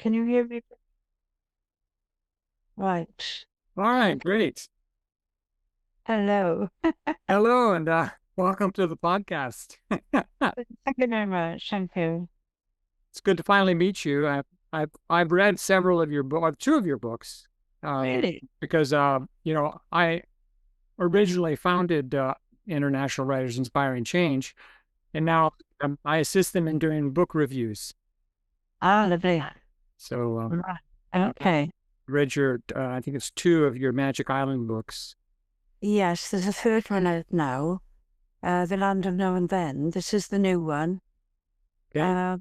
Can you hear me? Right. All right, great. Hello. Hello, and welcome to the podcast. Thank you very much. Thank you. It's good to finally meet you. I've read several of your books, two of your books, Really? because I originally founded International Writers Inspiring Change, and now I assist them in doing book reviews. Ah, lovely. So Right. I Okay. read I think it's two of your Magic Island books. Yes, there's a third one out now. The Land of Now and Then. This is the new one. Okay, Uh,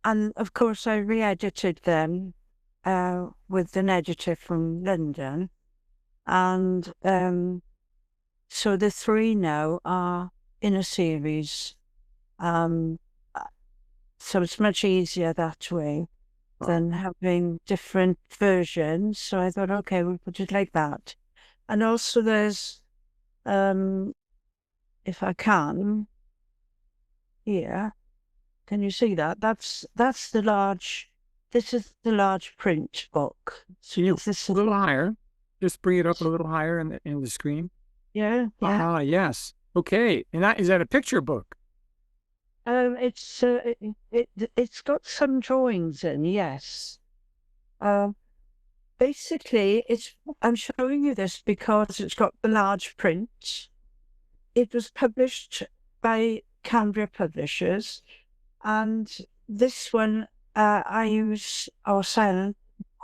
and of course, I re-edited them with an editor from London. And so the three now are in a series. Um, so it's much easier that way than having different versions. So I thought, okay, we'll put it like that. And also there's, um, if I can, here, can you see that? That's the large, this is the large print book. So can you this a is, little higher? Just bring it up a little higher in the screen. yeah, yeah. Ah, yes. Okay. And that is that a picture book? It's got some drawings in, yes. Um, Basically, I'm showing you this because it's got the large print. It was published by Cambria Publishers, and this one I use or sell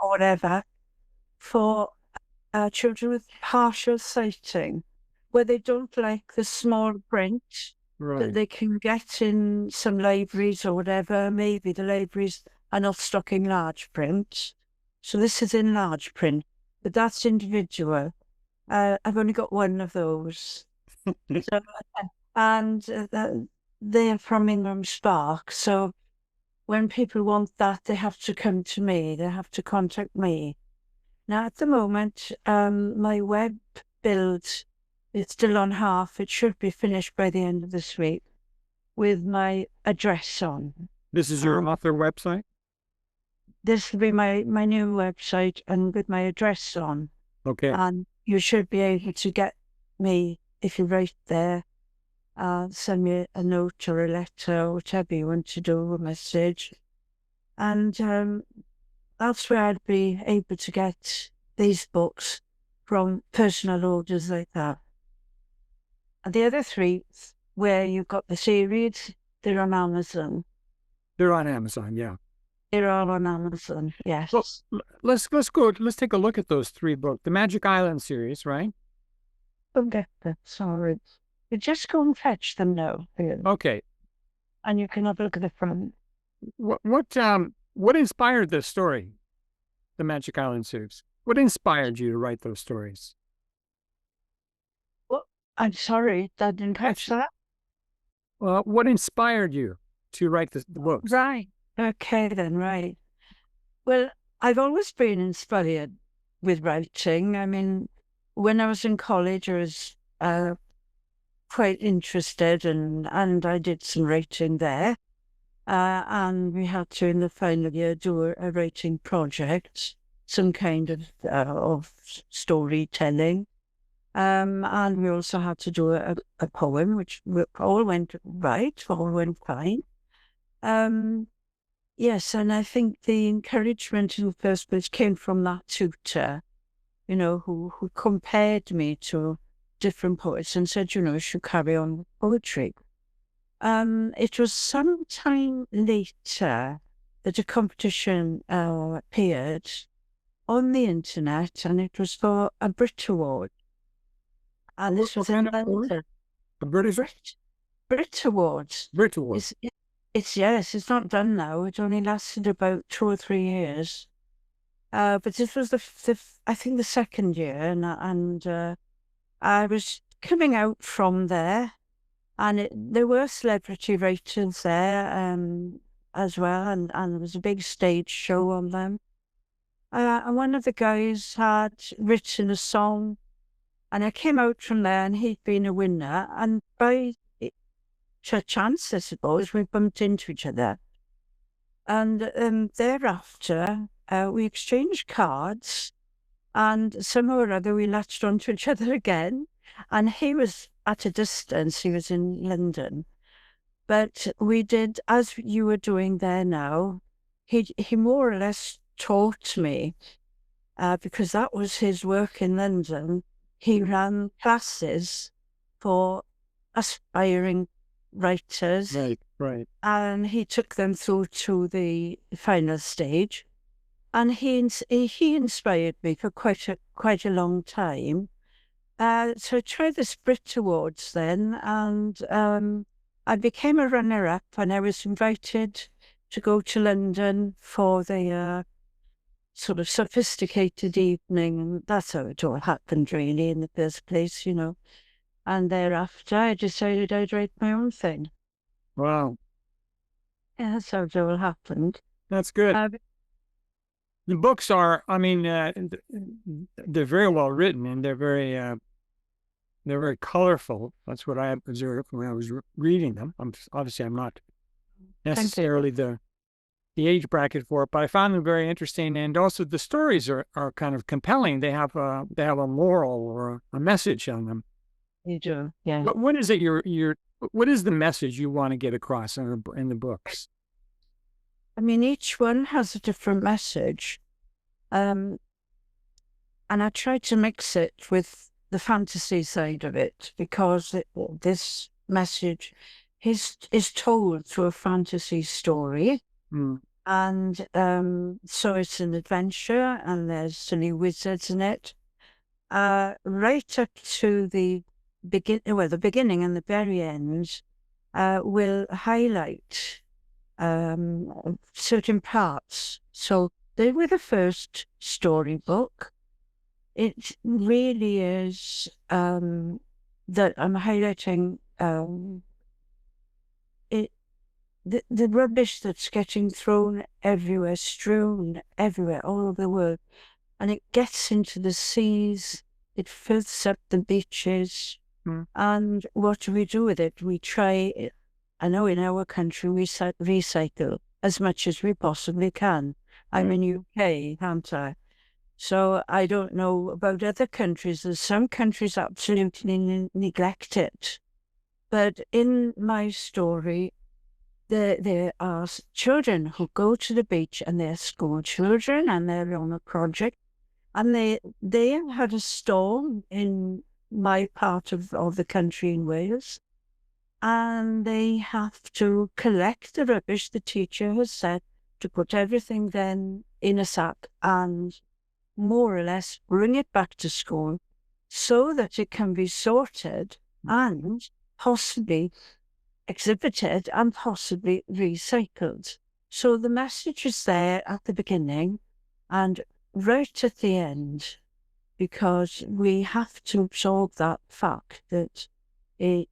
or whatever for children with partial sighting, where they don't like the small print that Right. they can get in some libraries or whatever. Maybe the libraries are not stocking large print. So this is in large print, but that's individual. I've only got one of those. So, and they're from Ingram Spark. So when people want that, they have to come to me. They have to contact me. Now, at the moment, my web build is still on half. It should be finished by the end of this week with my address on. This is your Um, author website? this will be my new website and with my address on. Okay. And you should be able to get me if you write there. Send me a note or a letter or whatever you want to do, a message. And that's where I'd be able to get these books from personal orders like that. And the other three, where you've got the series, they're on Amazon. They're on Amazon, yeah. They're all on Amazon, Well, yes. let's take a look at those three books. The Magic Island series, right? Don't get them, sorry. You just go and fetch them now, Okay. and you can have a look at the front. What inspired this story, the Magic Island series? What inspired you to write those stories? Well, I'm sorry, I didn't catch that. Well, what inspired you to write the books? Right. Okay, then, right. Well, I've always been inspired with writing. I mean, when I was in college, I was quite interested and I did some writing there. And we had to, in the final year, do a writing project, some kind of storytelling. And we also had to do a poem, which all went right, all went fine. Um, yes, and I think the encouragement in the first place came from that tutor, who compared me to different poets and said, you should carry on with poetry. It was some time later that a competition appeared on the internet, and it was for a Brit Award. And this What was kind in of award? London. A British Brit Awards. Brit Award. It's yes, it's not done now. It only lasted about 2 or 3 years. But this was I think the second year, and I was coming out from there, and there were celebrity writers there, as well, and there was a big stage show on them. And one of the guys had written a song, and I came out from there, and he'd been a winner, and by chance, I suppose, we bumped into each other. And thereafter, we exchanged cards, and somehow or other we latched onto each other again. And he was at a distance, he was in London. But we did, as you were doing there now, he more or less taught me, because that was his work in London. He ran classes for aspiring writers, Right, right. and he took them through to the final stage. And he inspired me for quite a long time. So I tried the Brit Awards then, and I became a runner-up, and I was invited to go to London for the sort of sophisticated evening, and that's how it all happened, really, in the first place, you know. And thereafter, I decided I'd write my own thing. Wow, Yeah, that's how it all happened. that's good. Uh, The books are, I mean, they're very well written and they're very colorful. That's what I observed when I was reading them. I'm not Thank you. necessarily the age bracket for it, but I found them very interesting. And also the stories are kind of compelling. They have a moral or a message on them. You do, yeah. What is it what is the message you want to get across in the books? I mean, each one has a different message. Um, and I tried to mix it with the fantasy side of it, because this message is told through a fantasy story. Mm. And so it's an adventure, and there's silly wizards in it. Right up to the the beginning and the very end will highlight certain parts. So they were the first storybook. It really is that I'm highlighting it, the rubbish that's getting thrown everywhere, strewn everywhere, all over the world. And it gets into the seas, it fills up the beaches. Mm. And what do we do with it? We try, I know in our country, we recycle as much as we possibly can. I'm in UK, aren't I? So I don't know about other countries. There's some countries absolutely neglect it. But in my story, there are children who go to the beach, and they're school children, and they're on a project, and they had a storm in my part of the country in Wales, and they have to collect the rubbish. The teacher has said to put everything then in a sack and more or less bring it back to school so that it can be sorted and possibly exhibited and possibly recycled. So the message is there at the beginning and right at the end, because we have to absorb that fact that it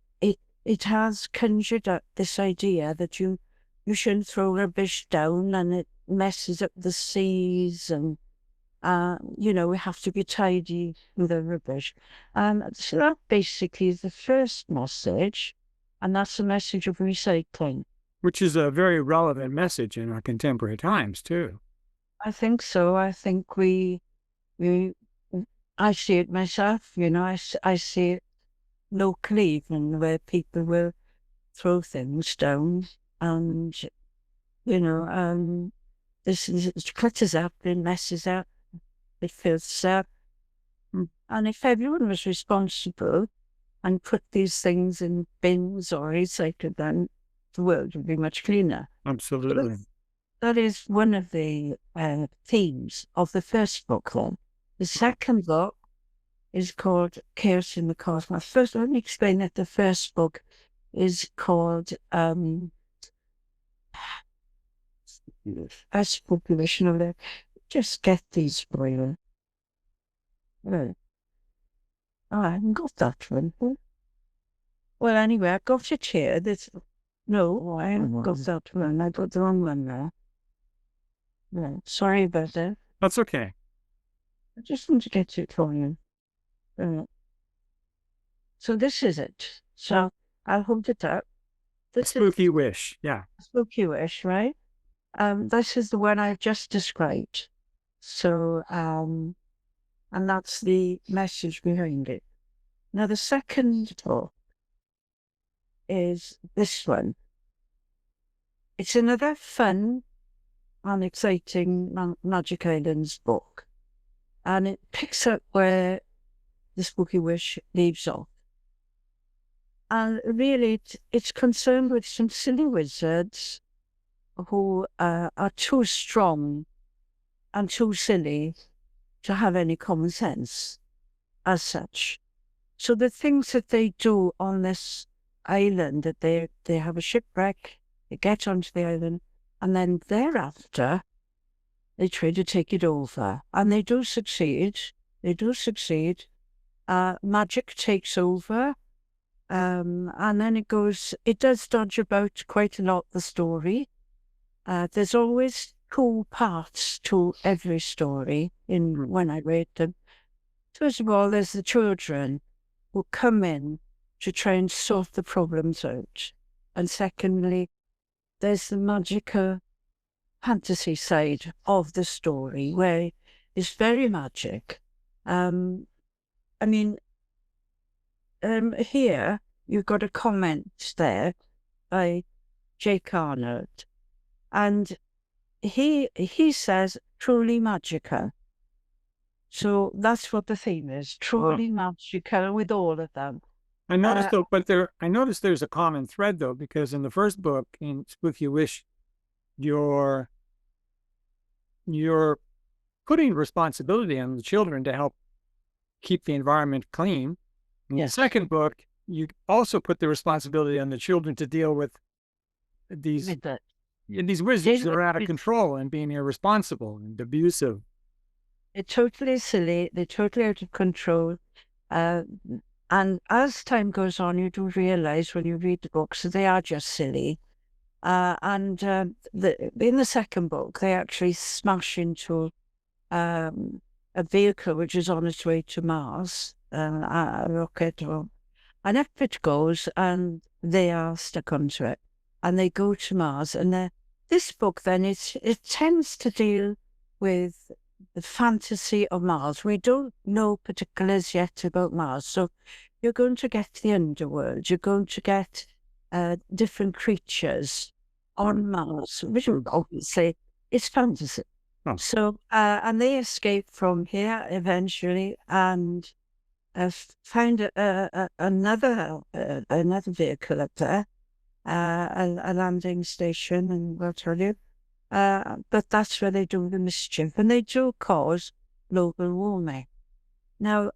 has conjured up this idea that you shouldn't throw rubbish down, and it messes up the seas, and we have to be tidy with the rubbish. So that basically is the first message, and that's the message of recycling. Which is a very relevant message in our contemporary times too. I think so. I think we, I see it myself, I see it locally, even where people will throw things down, and, it clutters up, it messes up, it fills up. And if everyone was responsible and put these things in bins or recycled them, the world would be much cleaner. Absolutely. That is one of the themes of the first book then. The second book is called Chaos in the Cosmos. First, let me explain that the first book is called as population of the. Just get these for you. Right. Oh, I haven't got that one. Well, anyway, I got it here. No, I haven't got that one. I got the wrong one there. Right. Sorry about that. That's okay. I just want to get it for you. So this is it. So I'll hold it up. This Spooky Wish. Yeah. is Spooky Wish, right? This is the one I've just described. So, and that's the message behind it. Now, the second book is this one. It's another fun and exciting Magic Islands book. And it picks up where the Spooky Wish leaves off. And really, it's concerned with some silly wizards who are too strong and too silly to have any common sense as such. So the things that they do on this island, that they have a shipwreck, they get onto the island, and then thereafter they try to take it over. And they do succeed. They do succeed. Magic takes over. And then it does dodge about quite a lot, the story. There's always two parts to every story when I read them. First of all, there's the children who come in to try and sort the problems out. And secondly, there's the magical fantasy side of the story where it's very magic. Here you've got a comment there by Jake Arnold, and he says truly magical. So that's what the theme is, truly magical with all of them. I noticed though, I noticed there's a common thread though, because in the first book, in Spooky Wish, you're putting responsibility on the children to help keep the environment clean. In the second book, you also put the responsibility on the children to deal with these wizards that are out of control and being irresponsible and abusive. They're totally silly. They're totally out of control. And as time goes on, you do realize when you read the books that they are just silly. In the second book, they actually smash into a vehicle which is on its way to Mars, a rocket, and up it goes, and they are stuck onto it, and they go to Mars. And this book then it tends to deal with the fantasy of Mars. We don't know particulars yet about Mars, so you're going to get the underworld. You're going to get different creatures on Mars, which obviously is fantasy. Oh. So, and they escape from here eventually and found another vehicle up there, a landing station, and what have you. But that's where they do the mischief, and they do cause global warming. Now,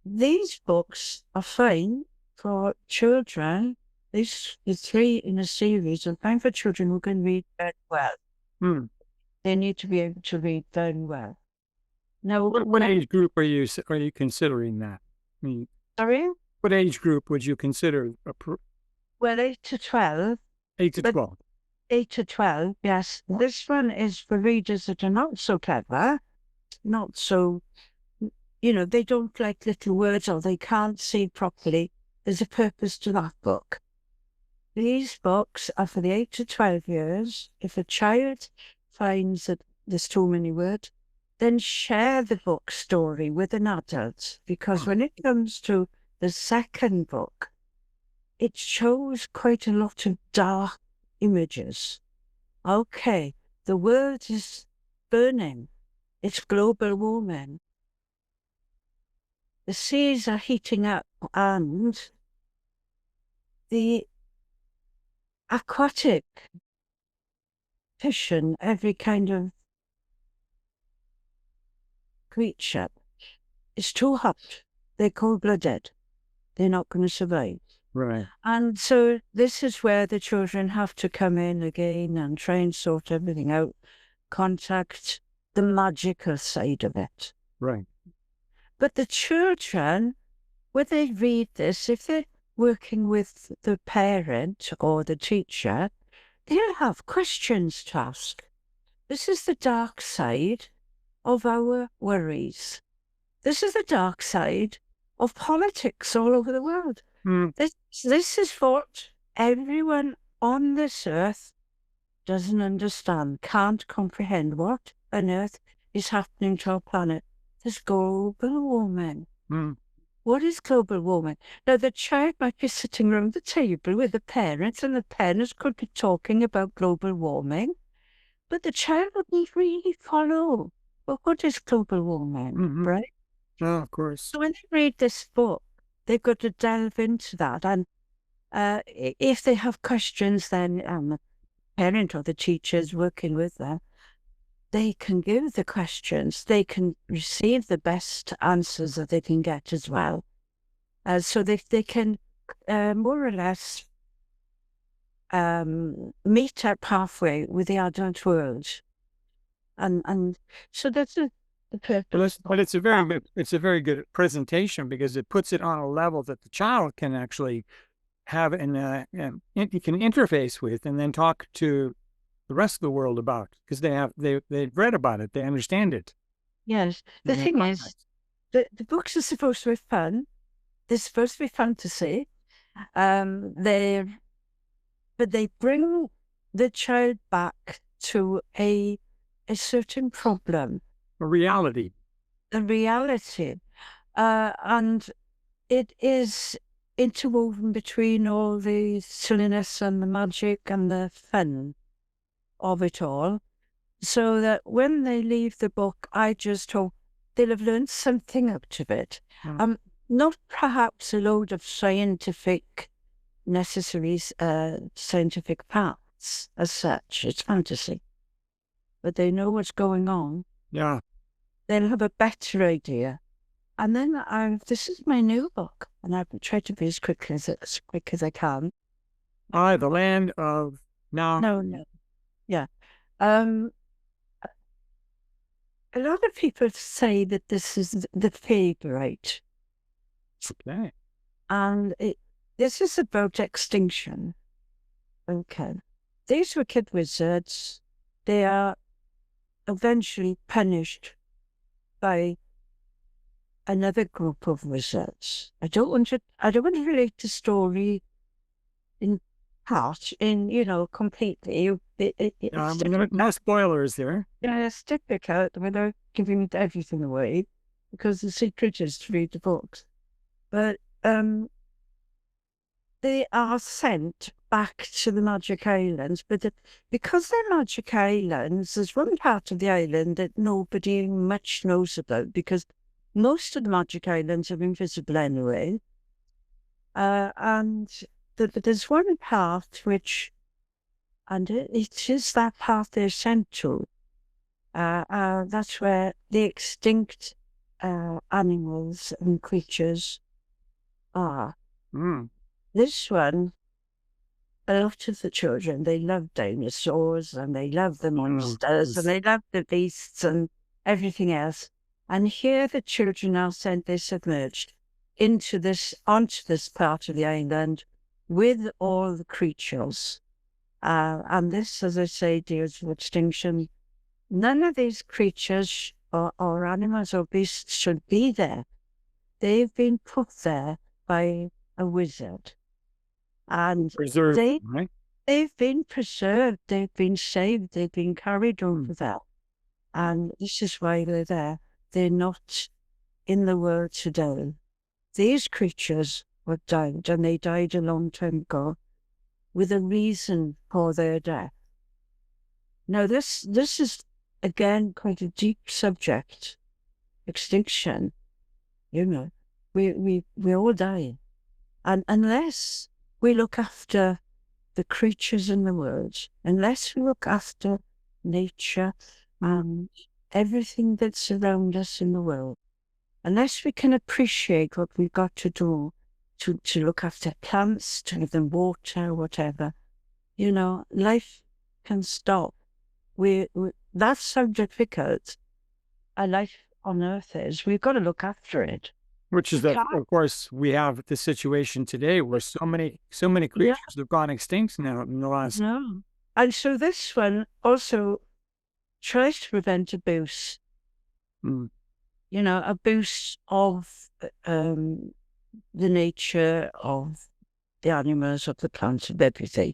these books are fine for children. The three in a series are fine for children who can read very well. They need to be able to read very well. Now, what age group are you considering that? Sorry? What age group would you consider? Well, 8 to 12. 8 to 12. 8 to 12, yes. This one is for readers that are not so clever, not so, they don't like little words or they can't see properly. There's a purpose to that book. These books are for the 8 to 12 years. If a child finds that there's too many words, then share the book story with an adult, because when it comes to the second book, it shows quite a lot of dark images. Okay, the world is burning. It's global warming. The seas are heating up, and the aquatic fish and every kind of creature is too hot. They're cold-blooded. They're not going to survive. Right. And so this is where the children have to come in again and try and sort everything out, contact the magical side of it. Right. But the children, when they read this, if they're working with the parent or the teacher, they'll have questions to ask. This is the dark side of our worries. This is the dark side of politics all over the world. This is what everyone on this earth doesn't understand, can't comprehend. What on earth is happening to our planet. There's global warming. Mm. What is global warming? Now, the child might be sitting around the table with the parents, and the parents could be talking about global warming, but the child wouldn't really follow. Well, what is global warming, Mm-hmm. right? Oh, of course. So when they read this book, they've got to delve into that. And if they have questions, then the parent or the teachers working with them, they can give the questions. They can receive the best answers that they can get as well. So they can more or less meet up halfway with the adult world. And so that's the But purpose. it's a very good presentation because it puts it on a level that the child can actually have you can interface with and then talk to the rest of the world about because they've read about it, they understand it. Yes. The thing is, the books are supposed to be fun. They're supposed to be fantasy. They're but they bring the child back to a certain problem, A reality. a reality, and it is interwoven between all the silliness and the magic and the fun of it all, so that when they leave the book, I just hope they'll have learned something out of it. Mm. Not perhaps a load of necessary scientific facts as such. It's fantasy, but they know what's going on. Yeah. They'll have a better idea. And then this is my new book, and I've tried to be as quick as I can. The land of now. No, yeah. Um, a lot of people say that this is the favorite, Okay. and this is about extinction. Okay, these wicked wizards, they are eventually punished by another group of wizards. I don't want to relate the story in part, completely. It's No spoilers there. yeah, it's difficult without giving everything away because the secret is to read the books. But they are sent back to the Magic Islands, but because they're Magic Islands, there's one part of the island that nobody much knows about because most of the Magic Islands are invisible anyway. And there's one part and it is that part they're sent to. That's where the extinct animals and creatures are. Mm. This one, a lot of the children, they love dinosaurs and they love the monsters and they love the beasts and everything else. And here the children are sent, they're submerged onto this part of the island with all the creatures. And this, as I say, deals with extinction. None of these creatures or animals or beasts should be there. They've been put there by a wizard. And Preserved, right? they've been preserved, they've been saved, they've been carried over there. And this is why they're there. They're not in the world today. These creatures were died, and they died a long time ago, with a reason for their death. Now, this is, again, quite a deep subject. Extinction, we all die. And unless we look after the creatures in the world, unless we look after nature and everything that's around us in the world, unless we can appreciate what we've got to do to look after plants, to give them water, whatever, life can stop. That's how difficult a life on Earth is. We've got to look after it. Which is that, of course, we have the situation today where so many creatures have gone extinct now in the last. No. And so this one also tries to prevent abuse. Mm. Abuse of the nature of the animals, of the plants, of everything.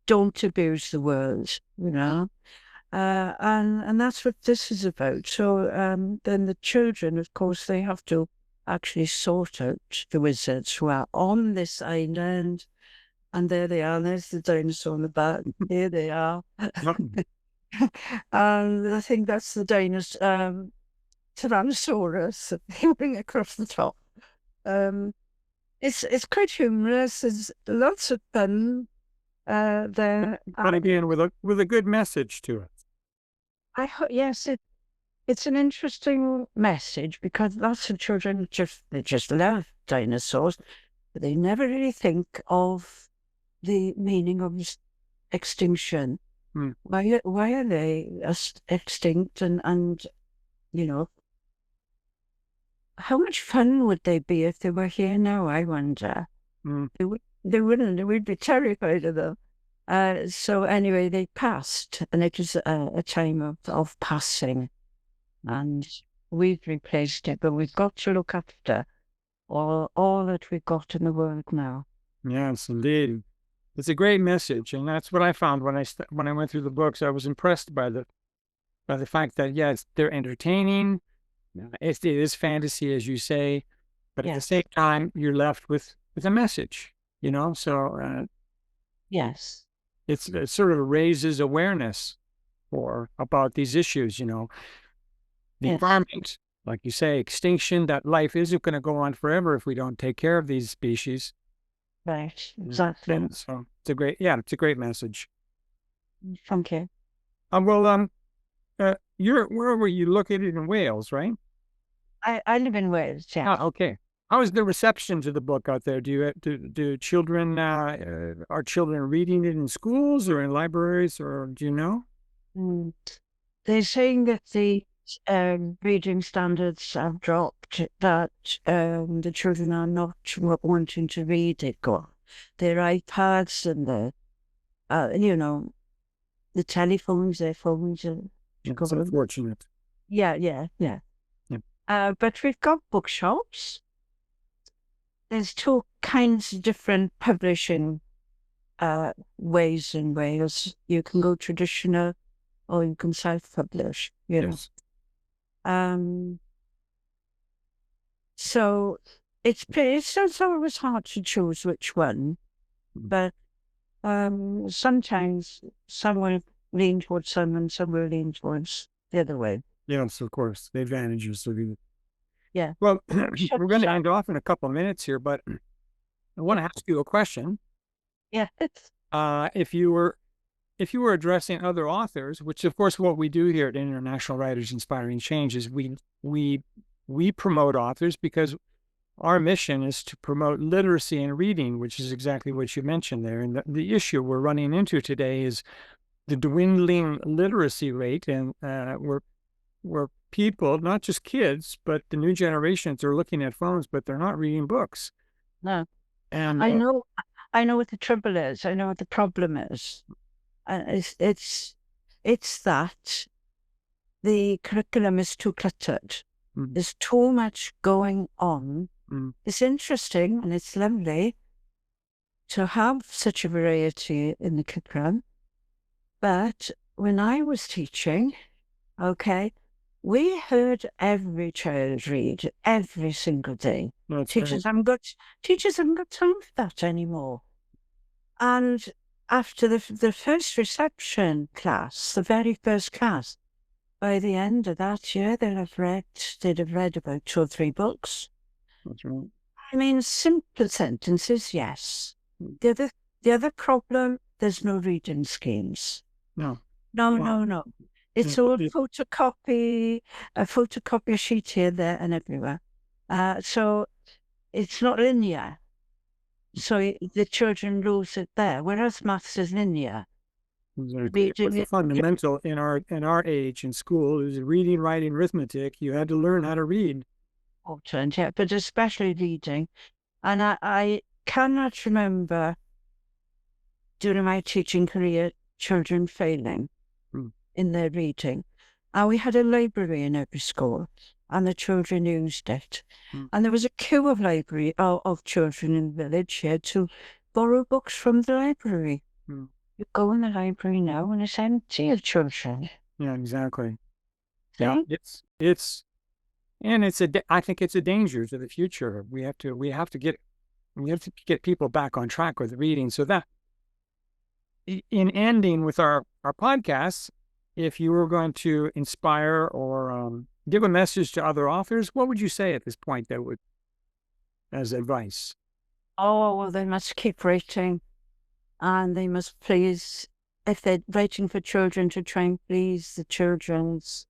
Don't abuse the world, And that's what this is about. So then the children, of course, they have to actually sort out the wizards who are on this island. And there they are. There's the dinosaur on the back. Here they are. And I think that's the dinosaur, Tyrannosaurus moving across the top. It's quite humorous. There's lots of fun there. But again, with a good message to it. I hope, yes, it's an interesting message because lots of children they just love dinosaurs, but they never really think of the meaning of extinction. Why are they extinct? And you know, how much fun would they be if they were here now? I wonder. They wouldn't. They would be terrified of them. So anyway, they passed, and it was a time of passing, and we've replaced it. But we've got to look after all that we've got in the world now. Yes, indeed. It's a great message, and that's what I found when I went through the books. I was impressed by the fact that yes, they're entertaining. It is fantasy, as you say, but at the same time, you're left with a message. So yes, it sort of raises awareness about these issues. The environment, like you say, extinction. That life isn't going to go on forever if we don't take care of these species. Right, exactly. So it's a great message. Thank you. Well, where were you located in Wales, right? I live in Wales, yeah. Okay. How is the reception to the book out there? Do children are children reading it in schools or in libraries, or do you know? They're saying that the reading standards have dropped, that the children are not wanting to read it. Their iPads and the telephones, their phones. It's unfortunate. Yeah. But we've got bookshops. There's two kinds of different publishing ways in Wales. You can go traditional or you can self-publish, Yes. So it's always hard to choose which one, but sometimes some will lean towards some and some will lean towards the other way. Yes, of course. The advantages of either. Yeah. Well, we're going to end off in a couple of minutes here, but I want to ask you a question. Yeah. If you were addressing other authors, which of course what we do here at International Writers Inspiring Change is we promote authors because our mission is to promote literacy and reading, which is exactly what you mentioned there. And the issue we're running into today is the dwindling literacy rate, and where people, not just kids, but the new generations are looking at phones, but they're not reading books. No. And I know what the trouble is. I know what the problem is. It's that the curriculum is too cluttered. There's too much going on. It's interesting and it's lovely to have such a variety in the curriculum. But when I was teaching, we heard every child read every single day. Teachers haven't got time for that anymore. And after the first reception class, the very first class, by the end of that year, they'd have read about 2 or 3 books. That's right. I mean, simple sentences, yes. The other problem, there's no reading schemes. No. It's all photocopy a sheet here, there, and everywhere. So it's not linear. So the children lose it there, whereas maths is linear. Exactly. The fundamental in our age in school is reading, writing, arithmetic. You had to learn how to read. Important, yeah, but especially reading. And I cannot remember during my teaching career children failing in their reading. And we had a library in every school, and the children used it. And there was a queue of children in the village here to borrow books from the library. You go in the library now and it's empty of children. Yeah, exactly. Yeah, See? I think it's a danger to the future. We have to get people back on track with reading. So that in ending with our podcast, if you were going to inspire or give a message to other authors, what would you say at this point that would as advice? Oh, well, they must keep writing, and they must please, if they're writing for children, to try and please the children's.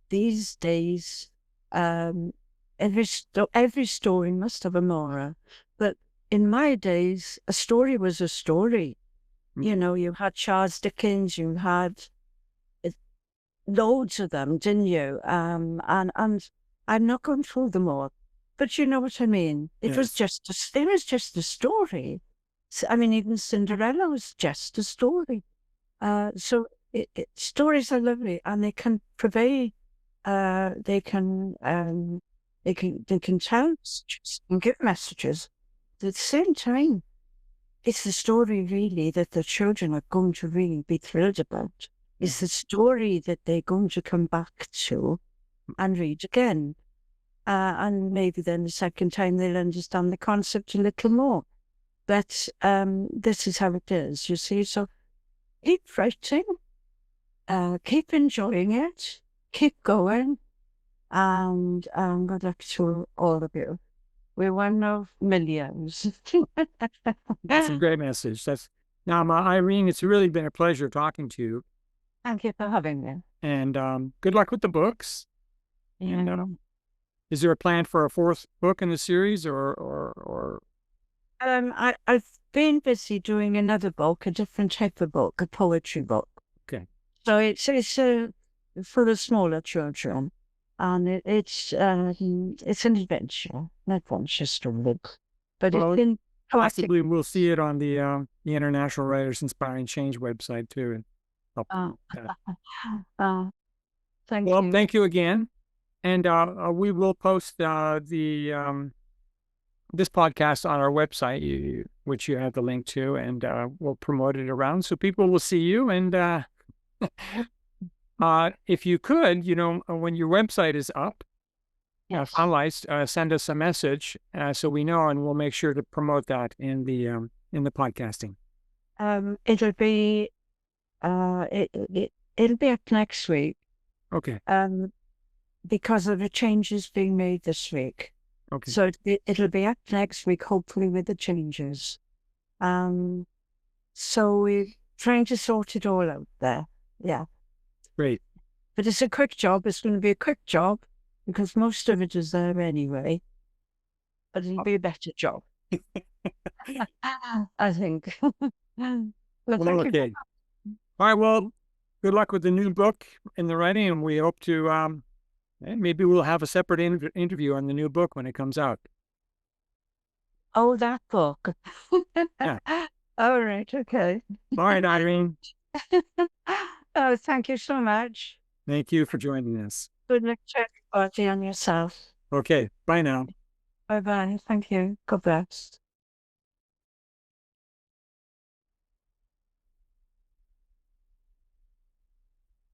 These days, um, every story must have a moral. But in my days, a story was a story. You know, you had Charles Dickens, you had uh, loads of them, didn't you? And I'm not going through them all, but you know what I mean. Yes. It was just a story. I mean, even Cinderella was just a story. So stories are lovely, and they can purvey. Uh, they can um, they can tell messages and give messages. At the same time, it's the story really that the children are going to really be thrilled about. Yeah. It's the story that they're going to come back to and read again. And maybe then the second time they'll understand the concept a little more. But this is how it is, you see. So keep writing, keep enjoying it, keep going, and good luck to all of you. We're one of millions. That's a great message. That's now, Irene, it's really been a pleasure talking to you. Thank you for having me. And good luck with the books. And Yeah. is there a plan for a fourth book in the series or I've been busy doing another book, a different type of book, a poetry book. okay. So it's for the smaller children, and it's an adventure story, but it's Well, in poetic. possibly we'll see it on the International Writers Inspiring Change website too. And help Uh, that. uh, thank Well, you. thank you again. And we will post the this podcast on our website, which you have the link to, and we'll promote it around so people will see you. And if you could, when your website is up, Yes. finalized, send us a message so we know, and we'll make sure to promote that in the podcasting. It'll be it'll be up next week. Okay. Because of the changes being made this week. Okay. So it'll be up next week, hopefully with the changes. So we're trying to sort it all out there. Yeah. Great. But it's a quick job. It's going to be a quick job because most of it is there anyway. But it'll be a better job. I think. Well, Well, thank you. okay. All right. Well, good luck with the new book in the writing, and we hope to maybe we'll have a separate interview on the new book when it comes out. Oh, that book. Yeah. All right. Okay. All right, Irene. Oh, thank you so much. Thank you for joining us. Good luck to everybody and yourself. Okay. Bye now. Bye bye. Thank you. God bless.